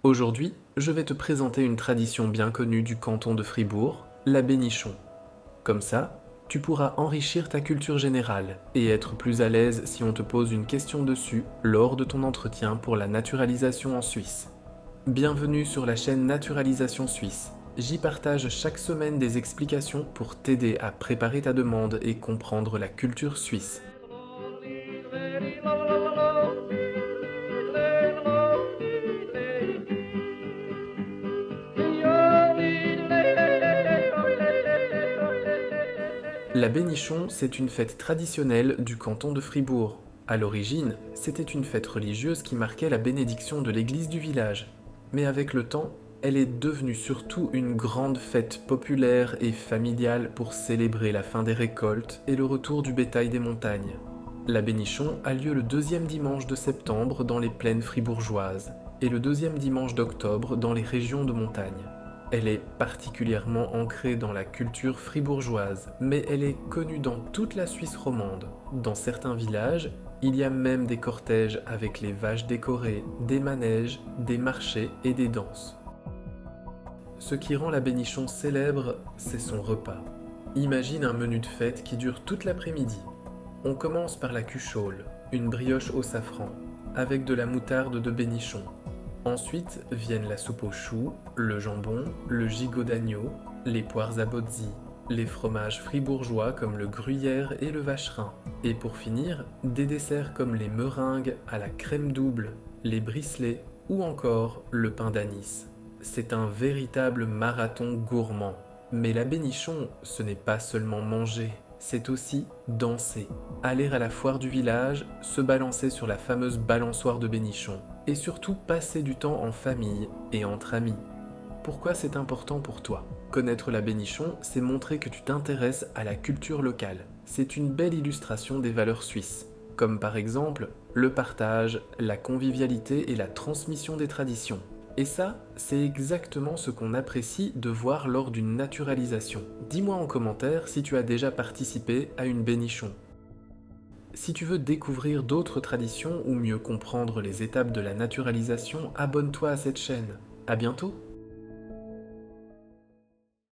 Aujourd'hui, je vais te présenter une tradition bien connue du canton de Fribourg, la bénichon. Comme ça, tu pourras enrichir ta culture générale et être plus à l'aise si on te pose une question dessus lors de ton entretien pour la naturalisation en Suisse. Bienvenue sur la chaîne Naturalisation Suisse. J'y partage chaque semaine des explications pour t'aider à préparer ta demande et comprendre la culture suisse. La bénichon, c'est une fête traditionnelle du canton de Fribourg. À l'origine, c'était une fête religieuse qui marquait la bénédiction de l'église du village. Mais avec le temps, elle est devenue surtout une grande fête populaire et familiale pour célébrer la fin des récoltes et le retour du bétail des montagnes. La bénichon a lieu le deuxième dimanche de septembre dans les plaines fribourgeoises et le deuxième dimanche d'octobre dans les régions de montagne. Elle est particulièrement ancrée dans la culture fribourgeoise, mais elle est connue dans toute la Suisse romande. Dans certains villages, il y a même des cortèges avec les vaches décorées, des manèges, des marchés et des danses. Ce qui rend la bénichon célèbre, c'est son repas. Imagine un menu de fête qui dure toute l'après-midi. On commence par la cuchole, une brioche au safran, avec de la moutarde de bénichon. Ensuite viennent la soupe aux choux, le jambon, le gigot d'agneau, les poires à bozzi, les fromages fribourgeois comme le gruyère et le vacherin. Et pour finir, des desserts comme les meringues à la crème double, les bricelets ou encore le pain d'anis. C'est un véritable marathon gourmand. Mais la bénichon, ce n'est pas seulement manger, c'est aussi danser, aller à la foire du village, se balancer sur la fameuse balançoire de bénichon, et surtout passer du temps en famille et entre amis. Pourquoi c'est important pour toi? Connaître la bénichon, c'est montrer que tu t'intéresses à la culture locale. C'est une belle illustration des valeurs suisses, comme par exemple le partage, la convivialité et la transmission des traditions. Et ça, c'est exactement ce qu'on apprécie de voir lors d'une naturalisation. Dis-moi en commentaire si tu as déjà participé à une bénichon. Si tu veux découvrir d'autres traditions ou mieux comprendre les étapes de la naturalisation, abonne-toi à cette chaîne. À bientôt!